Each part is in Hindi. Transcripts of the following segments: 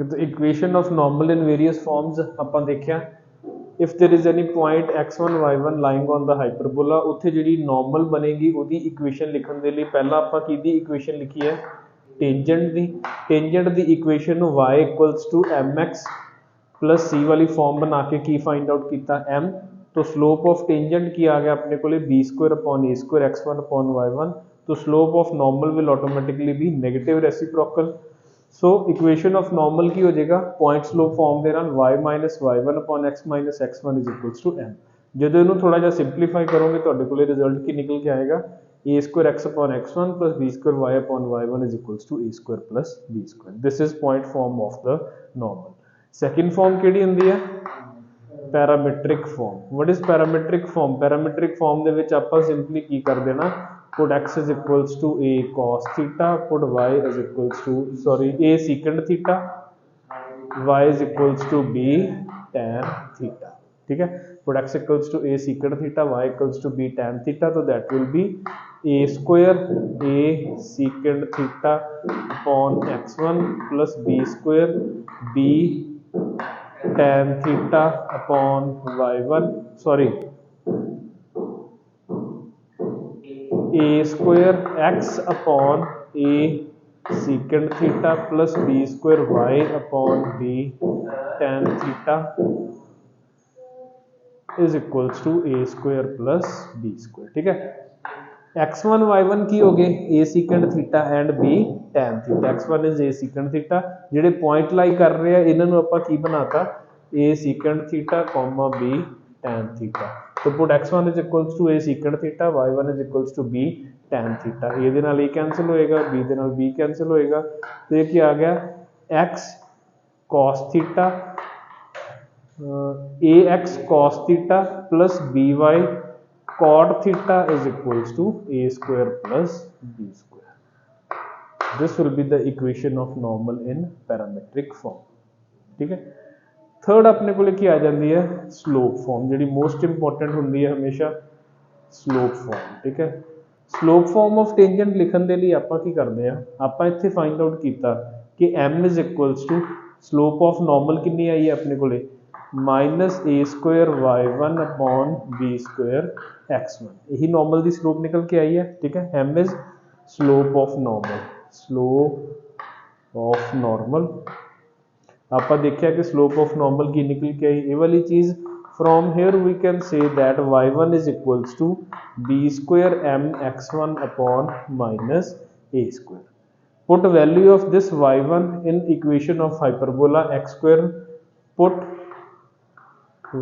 तो equation of normal in various forms ਆਪਾਂ देखिया if there is any point x1 y1 lying on the hyperbola ਉੱਥੇ ਜਿਹੜੀ normal ਬਣੇਗੀ ਉਹਦੀ ਇਕੁਏਸ਼ਨ ਲਿਖਣ ਦੇ ਲਈ ਪਹਿਲਾਂ ਆਪਾਂ ਕਿਹਦੀ ਇਕੁਏਸ਼ਨ ਲਿਖੀ ਹੈ tangent ਦੀ ਇਕੁਏਸ਼ਨ ਨੂੰ y mx plus c वाली फॉर्म बना के की फाइंड आउट किया m तो स्लोप ऑफ टेंजेंट की आ गया अपने को b square upon a square x1 upon y1 तो slope of normal will automatically भी negative reciprocal so equation of normal की हो जाएगा पॉइंट स्लोप फॉर्म दे नाल y minus y1 upon x minus x1 is equals to m ਜਦੋਂ ਇਹਨੂੰ ਥੋੜਾ ਜਿਹਾ ਸਿੰਪਲੀਫਾਈ ਕਰੋਗੇ ਤੁਹਾਡੇ ਕੋਲੇ ਰਿਜ਼ਲਟ ਕੀ ਨਿਕਲ ਕੇ ਆਏਗਾ a square x upon x1 plus b square y upon y1 is equals to a square plus b square. This is point form of the normal. Second form ਕਿਹੜੀ ਹੁੰਦੀ ਹੈ parametric form. What is parametric form? Parametric form ਦੇ ਵਿੱਚ ਆਪਾਂ ਸਿੰਪਲੀ ਕੀ ਕਰ ਦੇਣਾ put x is equals to a cos theta, put y is equals to a secant theta, y is equals to b tan theta. ठीक है, put x equals to a secant theta, y equals to b tan theta, so that will be a square a secant theta upon x1 plus b square b tan theta upon y1 a square x upon a secant theta plus b square y upon b tan theta is equals to a square plus b square. ठीक है, x1 y1 की हो गए a secant theta and b tan theta. x1 is a secant theta ਜਿਹੜੇ point लाई कर रहे हैं ਇਹਨਾਂ ਨੂੰ ਆਪਾਂ ਕੀ ਬਣਾਤਾ a secant theta comma b tan theta. तो put x1 is equals to a secant theta, y1 is equals to b tan theta. ਇਹਦੇ ਨਾਲ ਇਹ कैंसिल होएगा, b ਦੇ ਨਾਲ b कैंसिल होएगा, तो ये क्या आ गया x cos theta ax cos theta plus by cot theta is equals to a square plus b square. This will be the equation of normal in parametric form. ठीक है, थर्ड अपने को की आ जाती है स्लोप फॉर्म जी मोस्ट इंपॉर्टेंट होंगी है हमेशा स्लोप फॉर्म. ठीक है, स्लोप फॉर्म ऑफ टेंजेंट लिखने के लिए आप करते हैं आप इतने फाइंड आउट किया कि m is equals to slope of normal कितनी आई है अपने को माइनस ए square y1 upon b square x1. यही नॉर्मल की स्लोप निकल के आई है. ठीक है, m is slope of normal आप देखिए कि स्लोप ऑफ नॉर्मल की निकल के आई ये वाली चीज from here we can say that y1 is equals to b square m x1 upon minus a square. Put value of this y1 in equation of hyperbola x square. Put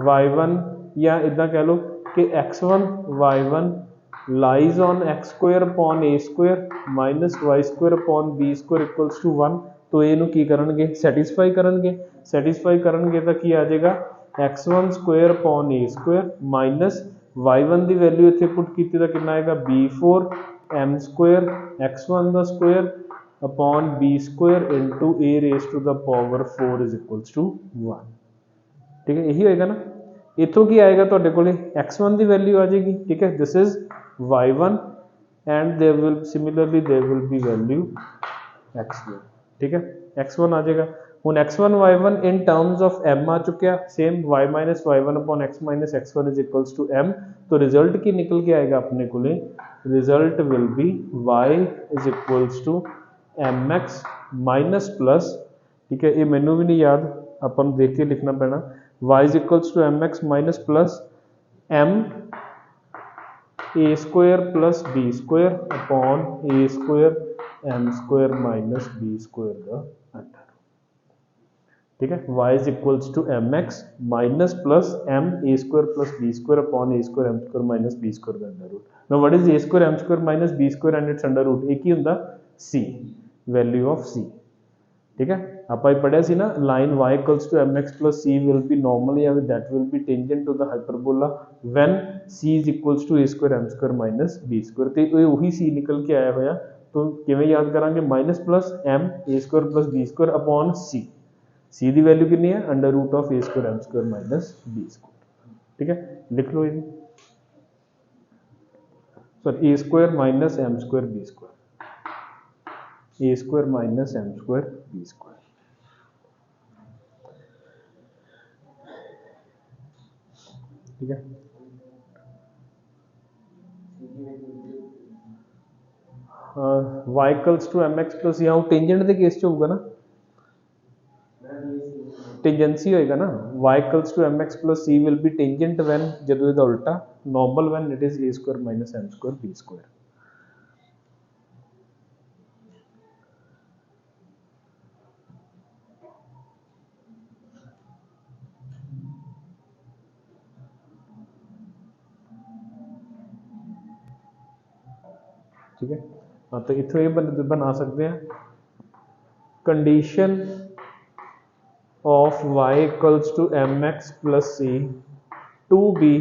y1 या इदा कह लो कि x1 y1 lies on x square upon a square minus y square upon b square equals to 1. तो ये की करेंगे सैटिस्फाई करेंगे तो की आ जाएगा x1 square upon a square minus y1 की वैल्यू इतने पुट की तो कितना आएगा b4 m स्क्वायर x1 का square upon b square into a raise to the power 4 is equals to 1. ठीक है, यही होएगा ना. इतों की आएगा तो x1 की वैल्यू आ जाएगी. ठीक है, this is y1 and there will similarly there will be value x1. ठीक है, x1 आ जाएगा. हुन x1 y1 in terms of m आ चुका same y minus y1 upon x minus x1 is equals to m. तो रिजल्ट की निकल के आएगा अपने को result will be y is equals to mx minus plus. ठीक है, ये मैनू भी नहीं याद अपन देख के लिखना पैना y is equals to mx minus plus m a square plus b square upon a square m square minus b square का अंडर. ठीक है, y is equals to mx minus plus m a square plus b square upon a square m square minus b square का under root. Now what is a square m square minus b square and it's under root एक ही हुंदा c वैल्यू ऑफ c. ठीक है, आप पढ़िया सी ना line y equals to mx plus c will be normal या that will be tangent to the hyperbola when c is equals to a square m square minus b square. तो ये वही c निकल के आया होया. तो किवें याद करांगे minus plus m a square plus b square upon c. c की वैल्यू कितनी है under root of a square m square minus b square. ठीक है, लिख लो ये sorry a square minus m square b square a square minus m square b square. ठीक है। y equals to M X plus यहाँ टेंजेंट के केस च होगा ना, टेंजेंसी होएगा ना, y equals to M X plus C will be tangent when जदों इहदा उल्टा normal when it is a square minus m square b square. ठीक है। हाँ तो इथों ये बना सकते हैं condition of y equals to M X plus C to be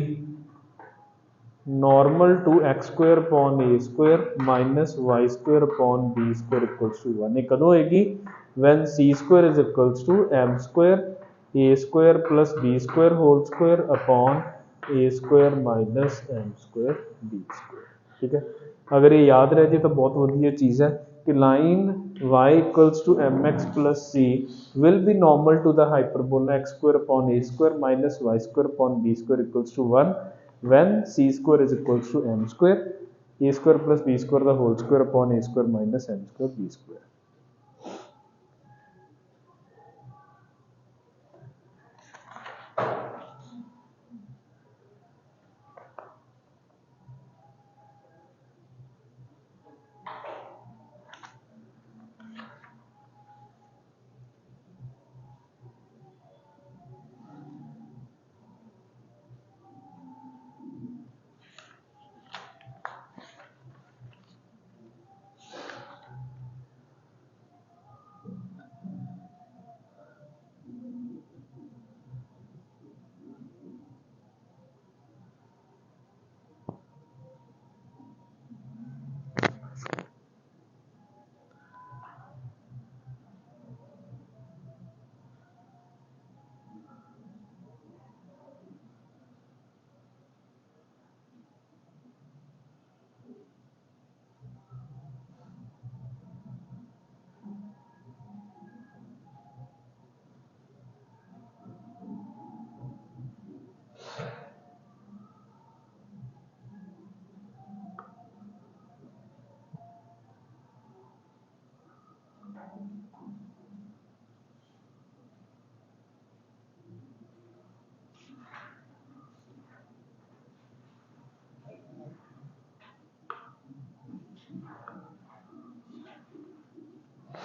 normal to X square upon A square minus Y square upon B square equals to 1। ये कदों होएगी when C square is equals to M square A square plus B square whole square upon A square minus m square B square. ठीक है। अगर ये याद रह जाए तो बहुत वधिया चीज़ है कि line y equals to M X plus C will be normal to the hyperbola X square upon A square minus Y square upon B square equals to 1 when c square is equals to m square a square plus b square the whole square upon a square minus m square b square।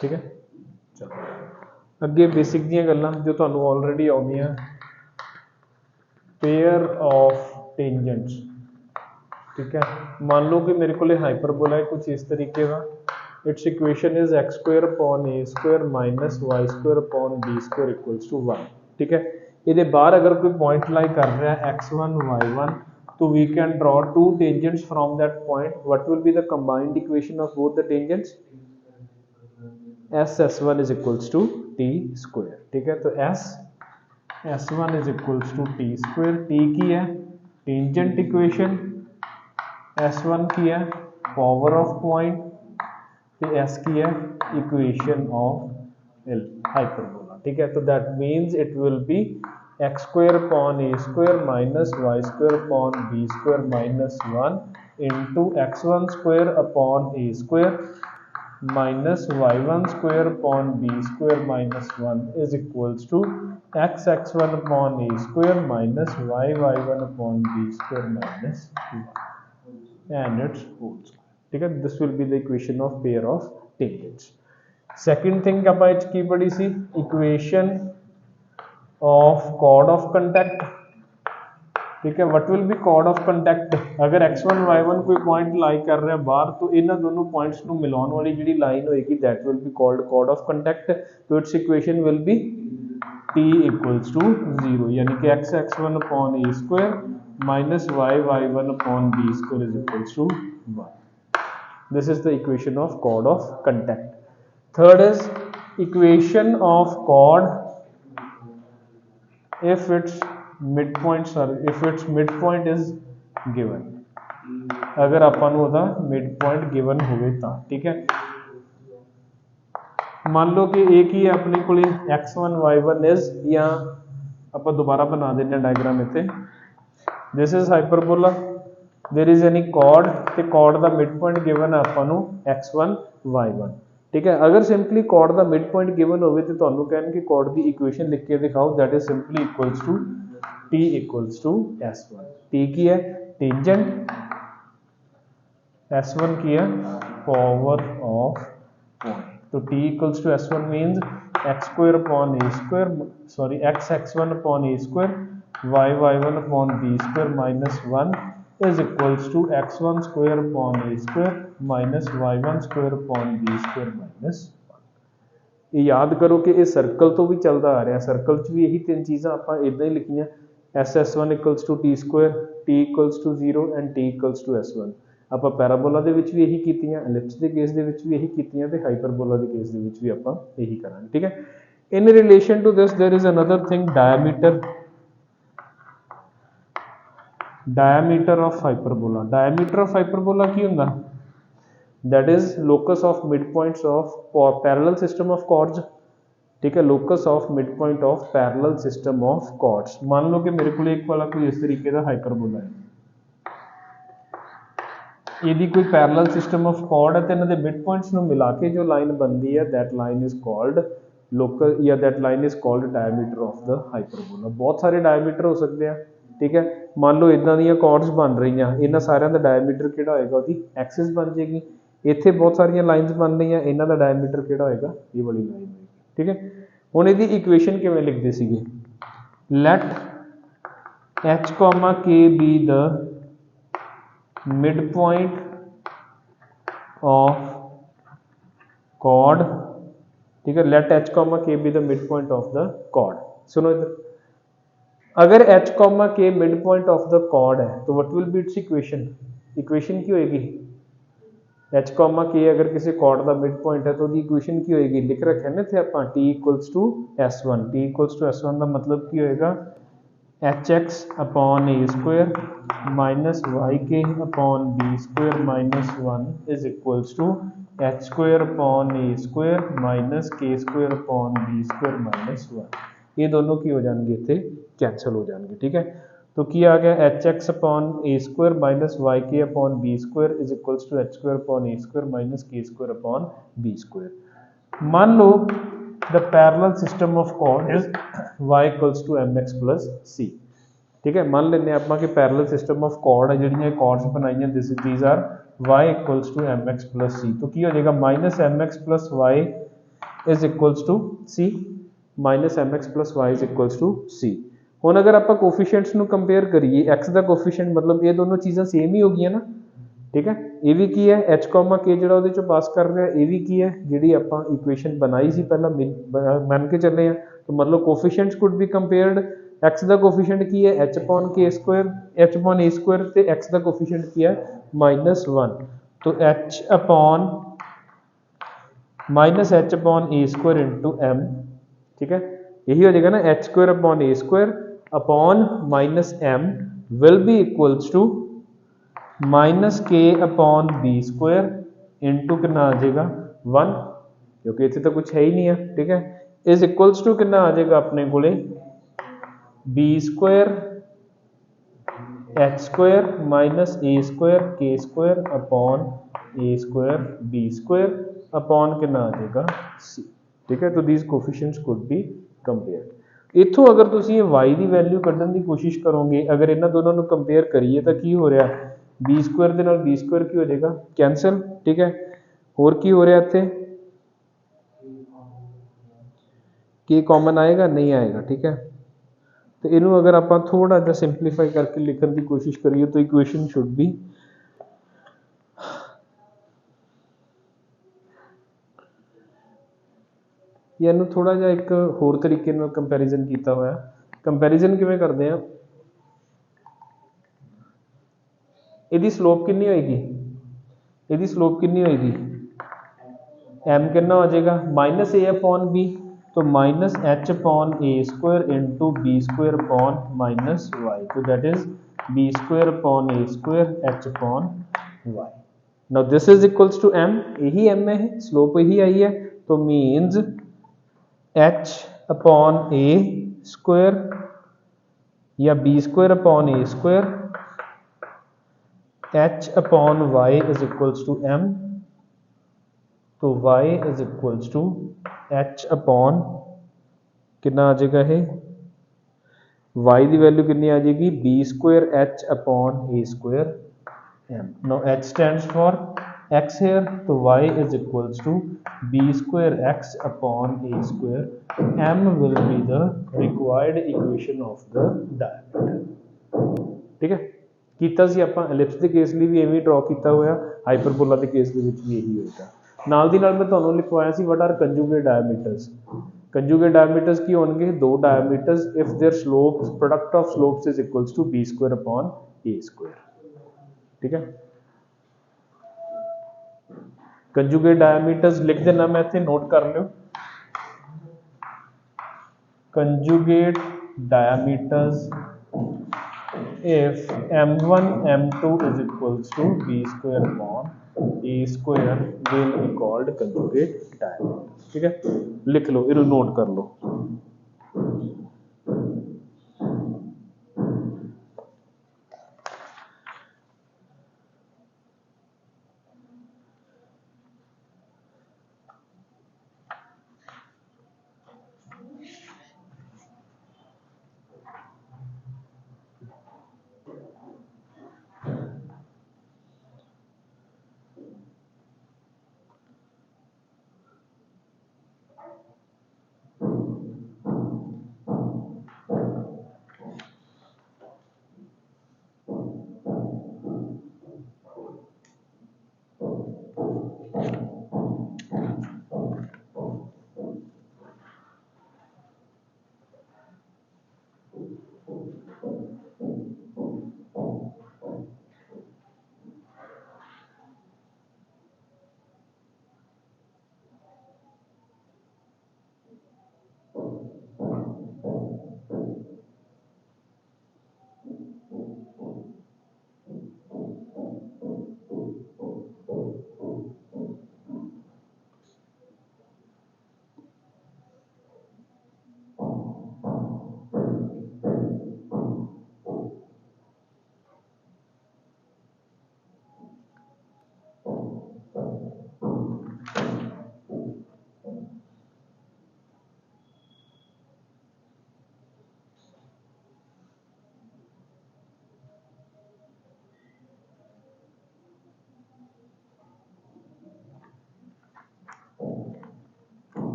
ठीक है। चलो अगे बेसिक दी गल्लां जो तुहानूं ऑलरेडी आउंदियां पेयर ऑफ टेंजेंट्स। ठीक है। मान लो कि मेरे को हाइपरबोला है कुछ इस तरीके का, it's equation is X square upon A square minus Y square upon B square equals to 1। ठीक है। ये बाहर अगर कोई पॉइंट लाई कर रहा है x1 y1 तो we can draw two tangents from that point. What will be the combined equation of both the tangents? s1 is equals to t square। ठीक है। तो s1 is equals to t square। t की है टेंजेंट इक्वेशन, s1 की है पावर ऑफ पॉइंट, तो s की है इक्वेशन ऑफ हाइपरबोला। ठीक है। तो that means it will be X square upon A square minus Y square upon B square minus 1 into x1 square upon A square minus y1 square upon B square minus 1 is equals to x1 upon A square minus y1 upon B square minus 1 and it's whole square. ठीक है। This will be the equation of pair of tangents. Second thing ਆਪਾਂ ਇਹ 'ਚ ਕੀ ਪੜ੍ਹੀ ਸੀ? Equation of chord of contact. ठीक है। What will be chord of contact? अगर x1 y1 कोई पॉइंट लाई कर रहा है बाहर तो इन्हों दोनों पॉइंट्स को मिलाने वाली जी लाइन होगी that will be called chord of contact. तो its equation will be t equals to 0 यानी कि x1 upon A square minus y1 upon B square is equals to 1। This is the equation of chord of contact. Third is equation of chord if its midpoint is given। अगर अपन ओदा midpoint given होवे तां। ठीक है। मान लो कि एक ही अपने को x1 y1 is, या आप दोबारा बना देने डायग्राम इत्थे this is hyperbola, there is any chord ते कॉर्ड दा मिड पॉइंट गिवन है आपां नूं x1 y1, ठीक है। अगर सिंपली कॉर्ड दा मिड पॉइंट गिवन होवे ते तुहानूं कहणगे कॉर्ड दी इक्वेशन लिख के दिखाओ, that is simply equals to t equals to s1। t की है टेंजेंट, s1 की है पावर ऑफ पॉइंट, तो t equals to s1 means x square upon a square, sorry x x1 upon a square y y1 upon b square minus 1 is equals to x1 square upon a square minus y1 square upon b square minus 1। ये याद करो कि ये सर्कल तो भी चलता आ रहा, सर्कल च भी यही तीन चीज़ां आपां इदां ही लिखियां, SS1 equals to T square, t equals to 0 and t equals to s1। ਆਪਾਂ ਪੈਰਾਬੋਲਾ ਦੇ ਵਿੱਚ ਵੀ ਇਹੀ ਕੀਤੀਆਂ, ਐਲਿਪਸ ਦੇ ਕੇਸ ਦੇ ਵਿੱਚ ਵੀ ਇਹੀ ਕੀਤੀਆਂ ਤੇ ਹਾਈਪਰਬੋਲਾ ਦੇ ਕੇਸ ਦੇ ਵਿੱਚ ਵੀ ਆਪਾਂ ਇਹੀ ਕਰਾਂਗੇ, ਠੀਕ ਹੈ। In relation to this there is another thing, diameter of hyperbola. Diameter of hyperbola की हुंदा, that is locus of mid points of parallel system of chords, ठीक है। Locus of mid point of parallel system of chords. मान लो कि मेरे को एक वाला कोई इस तरीके का हाइपरबोला है, यदि कोई पैरेलल सिस्टम ऑफ कॉर्ड है तो इन्होंने मिड पॉइंट्स ਨੂੰ मिला के जो लाइन बनती है that line is called local, या that line is called diameter of the hyperbola. बहुत सारे डायमीटर हो सकते हैं, ठीक है। मान लो इदां दी कॉर्ड्स बन रही हैं, इन्हां सारियां दा डायमीटर किहड़ा होएगा, ਉਹਦੀ एक्सिस बन जाएगी। ਇੱਥੇ बहुत सारियां लाइन्स बन रही हैं, इन्हां दा डायमीटर किहड़ा होएगा, ये वाली लाइन होएगी, ठीक है। हुण ਇਹਦੀ इक्वेशन किवें लिखदे सीगे, let h, k be the midpoint of chord, ठीक है। Let h, k be the midpoint of the chord। सुनो इधर, अगर h, k mid point of the chord है तो what will be its equation, equation की होएगी h, k अगर किसी कॉर्ड का मिड पॉइंट है तो उसकी इक्वेशन की होएगी, लिख रखे ना इत्थे आपां t equals to s1। t equals to s1 का मतलब की होएगा hx upon a square minus yk upon b square minus 1 is equals to h square upon a square minus k square upon b square minus 1। ये दोनों की हो जाएंगे इत्थे कैंसल हो जाएंगे, ठीक है। तो की आ गया hx upon a square minus yk upon b square is equals to h square upon a square minus k square upon b square. मान लो the parallel system of chord is y equals to mx plus c, ठीक है। मान लेने आप कि पैरेलल सिस्टम ऑफ कॉर्ड है, जिहड़ियां कॉर्ड्स बनाई this these are y equals to mx plus c। तो की हो जाएगा minus mx plus y is equals to c, minus mx plus y is equals to c। हुण अगर आप कोफिशिएंट्स नूं कंपेयर करिए, x का कोफिशिएंट मतलब ये दोनों चीज़ां सेम ही हो गई ना, ठीक है। ये भी की है h, k जिहड़ा उहदे चों पास कर रहा है, ये भी की है जिहड़ी आपां इक्वेशन बनाई सी पहला मान के चले हैं, तो मतलब coefficients could be compared. x का कोफिशिएंट की है h upon k square, h upon a square, ते x का कोफिशिएंट की है माइनस 1, तो h upon minus h upon a square into m, ठीक है। यही हो जाएगा ना h square upon a square upon minus m will be equals to minus k upon b square into कितना आ जाएगा 1, क्योंकि इतने तो कुछ है ही नहीं है, ठीक है। इज इक्वल्स टू कितना आ जाएगा अपने कोले b square h square minus a square k square upon a square b square upon कितना आ जाएगा c, ठीक है। तो these coefficients could be compared. इथों अगर तुम ये y की वैल्यू कढ़न की कोशिश करोगे, अगर इन्होंने दोनों को कंपेयर करिए तो की हो रहा, बी स्क्वायर के नाल बी स्क्वायर की हो जाएगा कैंसल, ठीक है। होर की हो रहा इत्थे, के कॉमन आएगा, नहीं आएगा, ठीक है। तो इनू अगर आप थोड़ा जा सिंपलीफाई करके लिखने की कोशिश करिए तो इक्वेशन शुड बी या थोड़ा जा एक होर तरीके नाल कंपैरिजन किया हुआ। कंपैरिजन किवें करते हैं, इहदी स्लोप कितनी होएगी, इहदी स्लोप कितनी होएगी, m कितना हो जाएगा माइनस a अपॉन b, तो minus h upon a square into b square upon minus y, तो that is b square upon a square h upon y। Now this is equals to m, यही m है, स्लोप यही आई है, तो means h upon a square या b square upon a square H upon Y is equals to M, तो y is equals to H upon कितना आ जाएगा है y की वैल्यू कितनी आ जाएगी B square H upon A square M. Now h stands for x here, तो y is equals to b square x upon a square, m will be the required equation of the diameter। ठीक है, ਕੀਤਾ ਸੀ ਆਪਾਂ ਐਲਿਪਸ ਦੇ ਕੇਸ ਲਈ ਵੀ ਐਵੇਂ ਹੀ ਡਰਾ ਕੀਤਾ ਹੋਇਆ, ਹਾਈਪਰਬੋਲਾ ਦੇ ਕੇਸ ਦੇ ਵਿੱਚ ਵੀ ਇਹੀ ਹੋਏਗਾ। ਨਾਲ ਦੀ ਨਾਲ ਮੈਂ ਤੁਹਾਨੂੰ ਲਿਖਵਾਇਆ ਸੀ what are conjugate diameters. Conjugate diameters ਕੀ ਹੋਣਗੇ, ਦੋ diameters if their slopes product of slopes is equals to b square upon A square. ठीक है, कंजूगेट डायमीटर्स लिख देना, मैं इतने नोट कर लियो। Conjugate diameters if m1 m2 is equals to b square upon a square will be called conjugate diameter। ठीक है, लिख लो, इन्हें नोट कर लो।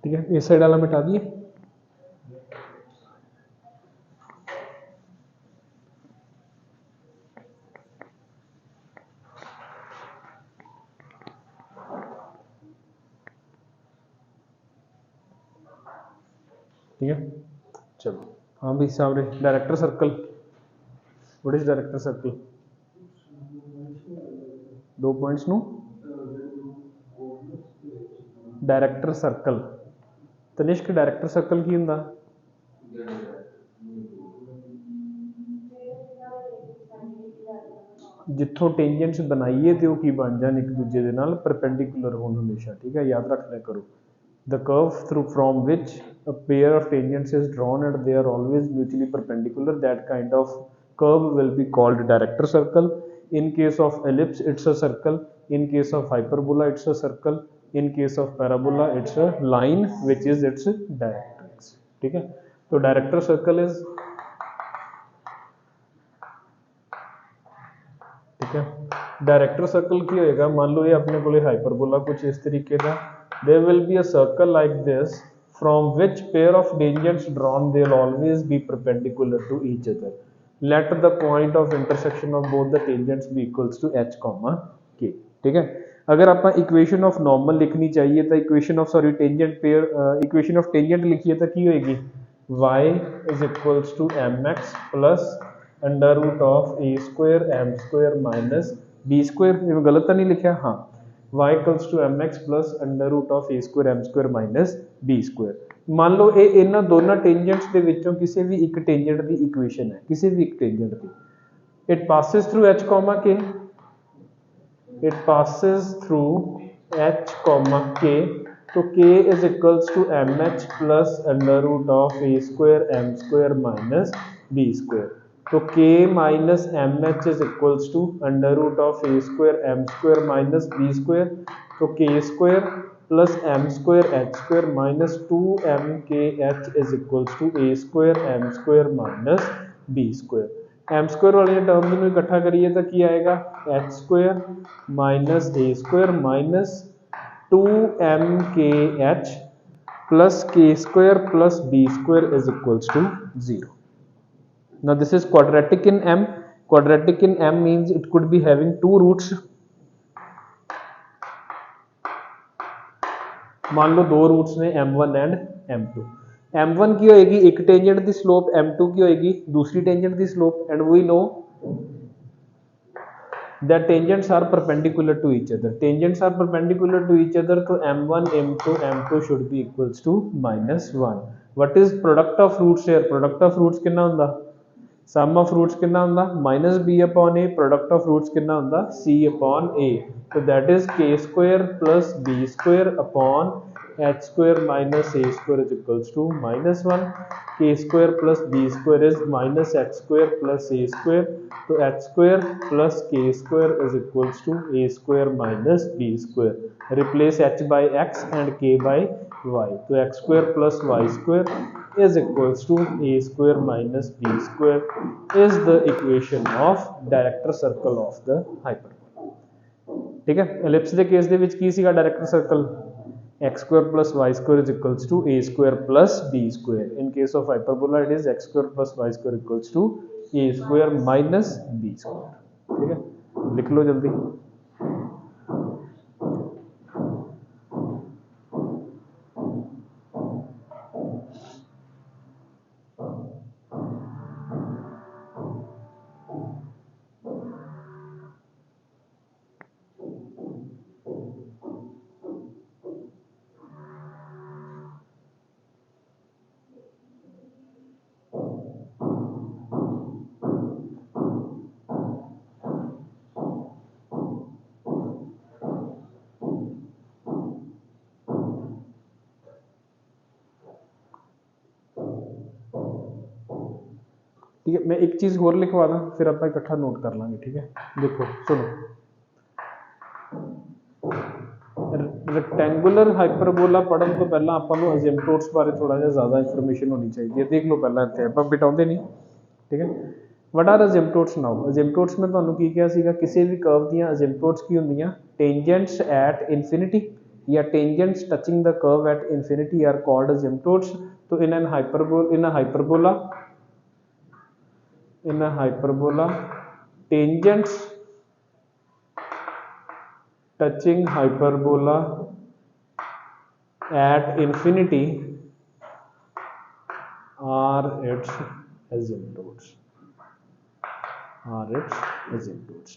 ठीक है, इस साइड वाला मिटा दिए। ठीक है, चलो हाँ भाई साहब रे, director circle, what is director circle? 2 points नु director circle. Tanishq director circle की हुंदा? जिथों टेंजेंट्स बनाइए तो की बन जाए एक दूजे के नाल परपेंडिकुलर होने हमेशा। ठीक है, याद रख लिया करो। The curve through from which a pair of tangents is drawn and they are always mutually perpendicular, that kind of curve will be called director circle. In case of ellipse it's a circle, in case of hyperbola it's a circle, in case of parabola it's a line which is its directrix। ठीक है, तो director circle is, ठीक है, डायरेक्टर सर्कल की होएगा, मान लो ये अपने को हाइपरबोला कुछ इस तरीके का, there will be a circle like this from which pair of tangents drawn they will always be perpendicular to each other, let the point of intersection of both the tangents be equals to h, k। ठीक है, अगर आप इक्वेशन ऑफ नॉर्मल लिखनी चाहिए तो equation of sorry tangent pair equation of tangent लिखिए तो की होएगी, y is equals to mx plus under root of A square M square minus B square. ये गलत तो नहीं लिखा? हाँ, y equals to M X plus under root of A square M square minus B square. मान लो ये इन्हां दोनों टेंजेंट्स के विचों किसी भी एक टेंजेंट की इक्वेशन है, किसी भी एक टेंजेंट की, it passes through h, k, it passes through h, k, तो k is equals to M H plus under root of A square M square minus B square. तो k minus M H is equals to under root of A square M square minus B square. तो k square plus M square H square minus 2mkh is equals to A square M square minus B square. M square वाली टर्म में इकट्ठा करिए तो की आएगा H square minus A square minus 2mkh plus k square plus b square is equals to 0। Now this is quadratic in M. Quadratic in M means it could be having two roots. मान लो दो रूट्स ने m1 एंड m2। m1 की होएगी एक टेंजेंट की स्लोप, m2 की होएगी दूसरी टेंजेंट की slope, and we know that tangents are perpendicular to each other। tangents are perpendicular to each other, तो m1 m2 m2 should be equals to -1। what is product of roots here? product of roots कितना हुंदा? सम ऑफ रूट्स कितना हुंदा? Minus B upon A. Product of roots कितना हुंदा? C upon A. तो that is K square plus B square upon H square minus A square is equals to -1। K square plus B square is minus H square plus A square. तो H square plus K square is equals to A square minus B square. Replace H by X and K by Y. तो X square plus Y square is equals to a square minus b square is the equation of director circle of the hyperbola। ठीक है, एलिप्स के केस दे विच की सीगा director circle? x square plus y square is equals to a square plus b square। in case of hyperbola it is x square plus y square equals to a square minus b square। ठीक है, लिख लो जल्दी। ठीक है, मैं एक चीज और लिखवा दा फिर आप इकट्ठा नोट कर लांगे। ठीक है, देखो सुनो, रेक्टेंगुलर हाइपरबोला पढ़न तो पहला ਆਪਾਂ ਨੂੰ ਅਜ਼ਿਮਟੋਟਸ ਬਾਰੇ ਥੋੜਾ ਜਿਹਾ ਜ਼ਿਆਦਾ ਇਨਫੋਰਮੇਸ਼ਨ ਹੋਣੀ ਚਾਹੀਦੀ ਹੈ। ਦੇਖ ਲਓ ਪਹਿਲਾਂ ਇੱਥੇ ਆਪਾਂ ਬਿਟਾਉਂਦੇ ਨਹੀਂ। ਠੀਕ ਹੈ, ਵਟ ਆਰ ਅਜ਼ਿਮਟੋਟਸ ਨਾਓ? ਅਜ਼ਿਮਟੋਟਸ ਮੈਂ ਤੁਹਾਨੂੰ ਕੀ ਕਿਹਾ ਸੀਗਾ, ਕਿਸੇ ਵੀ ਕਰਵ ਦੀਆਂ ਅਜ਼ਿਮਟੋਟਸ ਕੀ ਹੁੰਦੀਆਂ? ਟੈਂਜੈਂਟਸ ਐਟ ਇਨਫਿਨਿਟੀ या tangents touching the curve at infinity are called asymptotes. तो in an hyperbola tangents touching hyperbola at infinity are its asymptotes।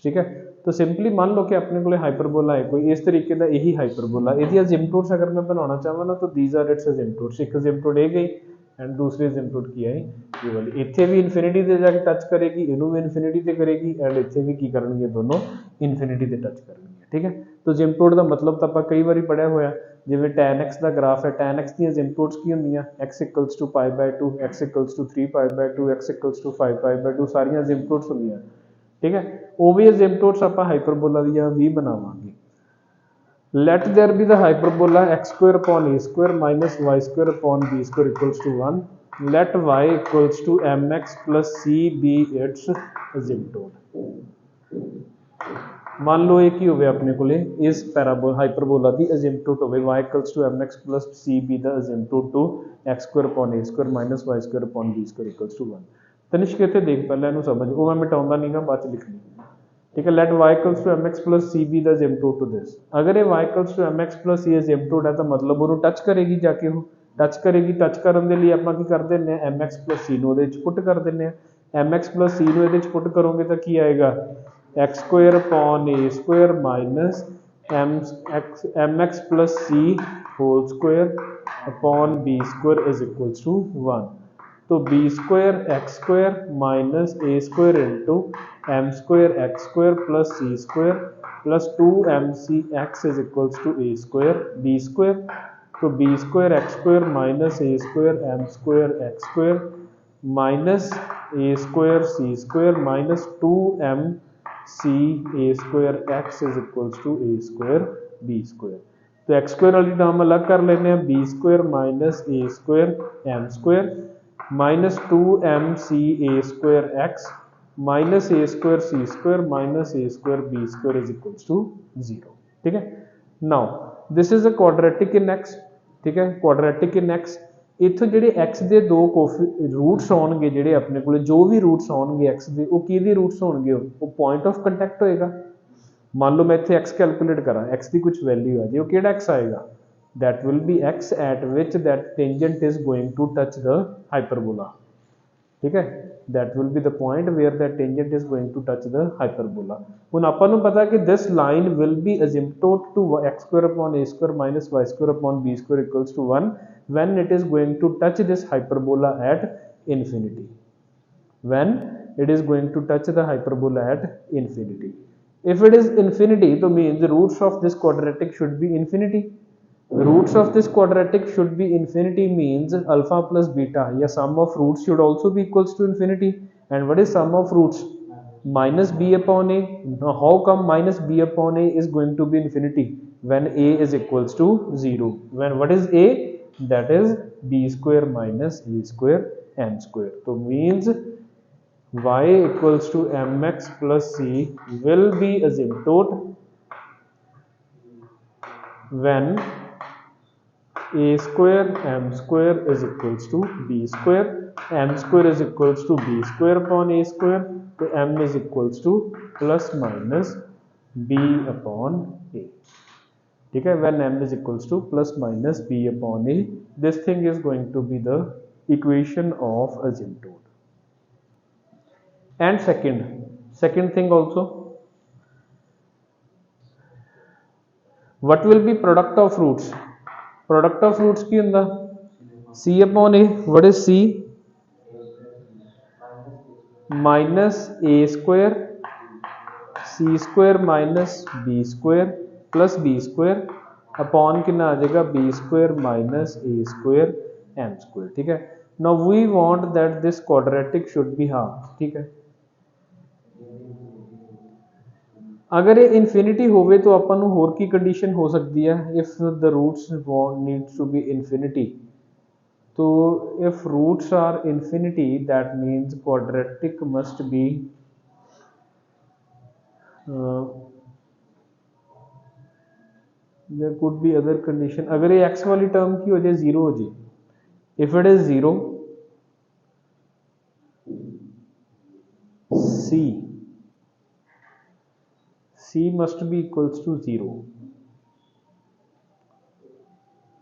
ठीक है। तो सिंपली मान लो कि अपने को हाइपरबोला है कोई इस तरीके का, यही हाइपरबोला यदि एजिम्पटोट्स अगर मैं बनाना चाहवा ना तो दीज आर इट्स एजिम्पटोट्स। एक एजिम्पटोट ए गई एंड दूसरी एजिम्पटोट की आई ये वाली, इत्थे भी इन्फिनिटी ते जाके टच करेगी, इनू भी इन्फिनिटी ते करेगी एंड इत्थे भी की करनगे, दोनों इन्फिनिटी ते टच करनगे। ठीक है। तो एजिम्पटोट का मतलब तो आप कई बार पढ़िया होया, जिवें tan x का ग्राफ है, tan x दी एजिम्पटोट्स की होंदियां x equals to π/2, x equals to 3π/2, x equals to 5π/2 सारियां एजिम्पटोट्स होंदियां। ठीक है। वो भी एजिम्पटोट्स आप हाइपरबोला दियां भी बनावांगे। Let there be the hyperbola x square upon a square minus y square upon b square equals to 1. Let y equals to mx plus c be its asymptote। मान लो एक ही होवे अपने को इस हाइपरबोला की एजिम्पटोट होवे y equals to mx plus c be the asymptote to x square upon a square minus y square upon b square equals to 1। Tanishq इत्थे देख पहले इनू समझ, वो मैं मिटाऊंगा नहीं गा, बाद च लिखनी। ठीक है। Let y equals to mx plus c be the asymptote to this. अगर ये y equals to mx plus c asymptote है तो मतलब वो टच करेगी जाके, वो टच करेगी। टच करने के लिए आप की कर दें mx प्लस c ਨੂੰ ਇਹਦੇ ਚ ਪੁੱਟ ਕਰ ਦਿੰਨੇ ਆ। mx प्लस c ਨੂੰ ਇਹਦੇ ਚ ਪੁੱਟ ਕਰੋਗੇ ਤਾਂ ਕੀ ਆਏਗਾ x square upon a square minus mx plus c whole square upon b square is equals to 1। तो b square x square minus A square into m square x square plus c square plus 2mc(x) is equals to A square B square. तो b square x square minus A square M square x square minus A square C square minus 2mc A square x is equals to A square B square. तो एक्स स्क्वायर वाली टर्म अलग कर लेने, B square minus A square M square minus 2mc A square X minus A square C square minus A square B square is equals to 0। ठीक है। Now this is a quadratic in X. ठीक है। क्वाड्रेटिक इन एक्स इत्थों ਜਿਹੜੇ x ਦੇ ਦੋ रूट्स ਆਉਣਗੇ, ਜਿਹੜੇ ਆਪਣੇ ਕੋਲੇ जो भी रूट्स ਆਉਣਗੇ x ਦੇ, ਉਹ ਕਿਹਦੇ रूट्स ਹੋਣਗੇ, ਉਹ पॉइंट ऑफ कंटैक्ट होएगा। मान लो मैं इत्थे x कैलकुलेट करा, x की कुछ वैल्यू है जी, वो केड़ा x आएगा, that will be x at which that tangent is going to touch the hyperbola। ठीक है। that will be the point where that tangent is going to touch the hyperbola। ਹੁਣ ਆਪਾਂ ਨੂੰ ਪਤਾ ਕਿ this line will be asymptote to x square upon a square minus y square upon b square equals to 1 when it is going to touch this hyperbola at infinity। when it is going to touch the hyperbola at infinity। if it is infinity तो means the roots of this quadratic should be infinity। Roots of this quadratic should be infinity means alpha plus beta, या sum of roots should also be equals to infinity। and what is sum of roots, minus b upon a। now how come minus b upon a is going to be infinity when a is equals to 0, when what is a, that is b square minus a square m square। so means y equals to mx plus c will be asymptote when a square m square is equals to b square, m square is equals to b square upon a square, तो m is equals to plus minus b upon a। ठीक है। when m is equals to plus minus b upon a, this thing is going to be the equation of asymptote। and second thing also, what will be product of roots। Product of roots की होंदा c अपॉन a, what is c, minus a square c square minus b square plus b square upon कितना आ जाएगा b square minus a square m square. ठीक है। Now we want that this quadratic should be half. ठीक है। अगर ये इन्फिनिटी होवे तो अपन ਨੂੰ ਹੋਰ ਕੀ कंडीशन हो सकती है, if the roots needs to be infinity. तो if roots are infinity that means quadratic must be there could be other condition, अगर ये x वाली टर्म की हो जाए 0 हो जाए, if it is 0 c must be equals to 0,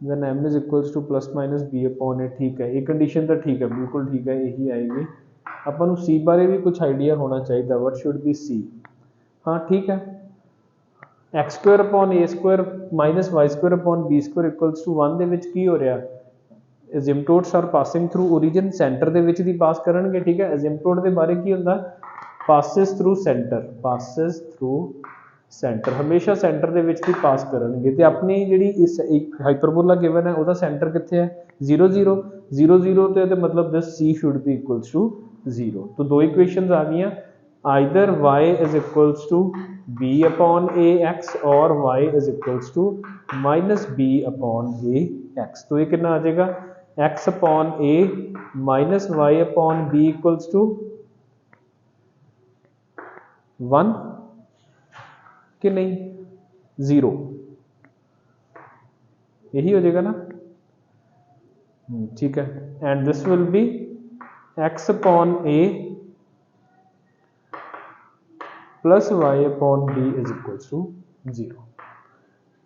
then m is equals to plus minus b upon a। ठीक है, ये कंडीशन तो ठीक है, बिल्कुल ठीक है, यही आएगी। अपन को c बारे भी कुछ आइडिया होना चाहिए, व्हाट शुड बी c। हाँ ठीक है, x square upon A square minus Y square upon B square equals to 1 ਦੇ ਵਿੱਚ ਕੀ ਹੋ ਰਿਹਾ, asymptotes are passing through origin, centre ਦੇ ਵਿੱਚ ਦੀ ਪਾਸ ਕਰਨਗੇ। ਠੀਕ ਹੈ, एजिम्पटोट ਦੇ ਬਾਰੇ ਕੀ ਹੁੰਦਾ, ਪਾਸਿਸ ਥ्रू सेंटर, ਪਾਸਿਸ ਥ्रू सेंटर, हमेशा सेंटर ਦੇ ਵਿੱਚ ਦੀ ਪਾਸ ਕਰਨਗੇ। ਤੇ ਆਪਣੀ ਜਿਹੜੀ ਇਸ ਇੱਕ ਹਾਈਪਰਬੋਲਾ ਗਿਵਨ ਹੈ ਉਹਦਾ सेंटर ਕਿੱਥੇ ਹੈ, 0 0 0 0 ਤੇ मतलब this c should be equals to 0। तो दो इक्वेशंस आ गई, either y is equals to b upon A X और y is equals to minus b upon A X. तो ये कितना आ जाएगा, x upon A minus Y upon B equals to 1 कि नहीं, 0, यही हो जाएगा ना। ठीक है, and this will be x upon A plus Y upon b is equals to 0।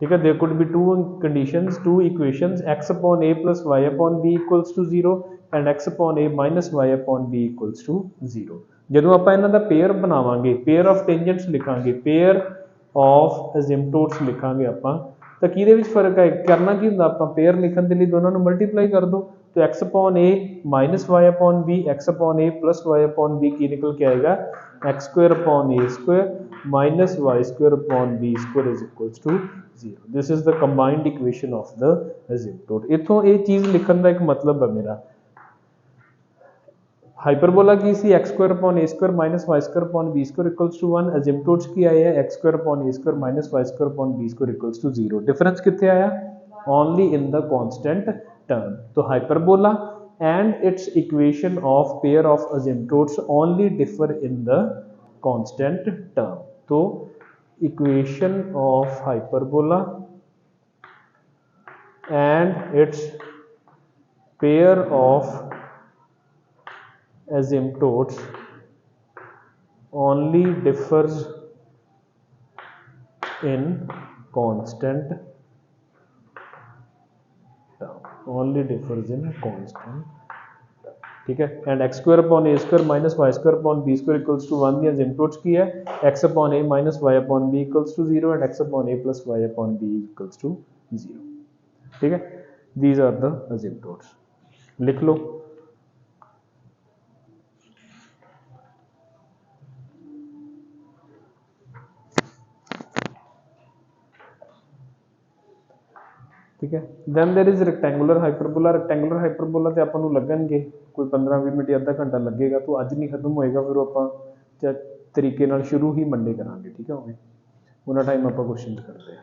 ठीक है, there could be two conditions, two equations, x upon A plus Y upon B equals to 0 and x upon A minus Y upon B equals to 0। ਜਦੋਂ ਆਪਾਂ ਇਹਨਾਂ ਦਾ पेयर ਬਣਾਵਾਂਗੇ, पेयर ऑफ टेंजेंट्स लिखांगे, पेयर ऑफ एजिम्पटोट्स लिखांगे ਆਪਾਂ, ਤਾਂ ਕਿਹਦੇ ਵਿੱਚ ਫਰਕ ਹੈ, ਕਰਨਾ ਕੀ ਹੁੰਦਾ, ਆਪਾਂ पेयर ਲਿਖਣ ਦੇ ਲਈ ਦੋਨਾਂ ਨੂੰ ਮਲਟੀਪਲਾਈ ਕਰ ਦੋ। तो x अपॉन ए minus Y upon b, x upon ए प्लस वाई अपॉन बी की निकल के आएगा x square upon A square minus Y square upon B square is equals to 0। This is the combined equation of the asymptote. इथों ये चीज़ लिखने का एक मतलब है मेरा, हाइपरबोला की सी x square upon A square minus Y square upon B square equals to 1, asymptotes की आया है x square upon A square minus Y square upon B square equals to 0। Difference कितने आया, only in the constant term. तो hyperbola and its equation of pair of asymptotes only differ in the constant term। तो equation of hyperbola and its pair of asymptotes only differs in constant term, only differs in constant। ठीक है, and X square upon A square minus Y square upon B square equals to 1 the asymptotes की है, X upon A minus Y upon B equals to 0 and X upon A plus Y upon B equals to 0। ठीक है, दीज आर द एजिम्पटोट्स, लिख लो। ठीक है, then there is rectangular hyperbola। rectangular hyperbola ਤੇ ਆਪਾਂ ਨੂੰ ਲੱਗਣਗੇ ਕੋਈ 15-20 ਮਿੰਟ ਜਾਂ ਅੱਧਾ ਘੰਟਾ ਲੱਗੇਗਾ, तो ਅੱਜ ਨਹੀਂ ਖਤਮ ਹੋਏਗਾ, ਫਿਰ ਆਪਾਂ ਤਰੀਕੇ ਨਾਲ ਸ਼ੁਰੂ ਹੀ ਮੰਡੇ ਕਰਾਂਗੇ। ਠੀਕ ਹੈ, ਉਹਨਾਂ ਟਾਈਮ ਆਪਾਂ ਕੁਐਸਚਨ ਕਰਦੇ ਹਾਂ।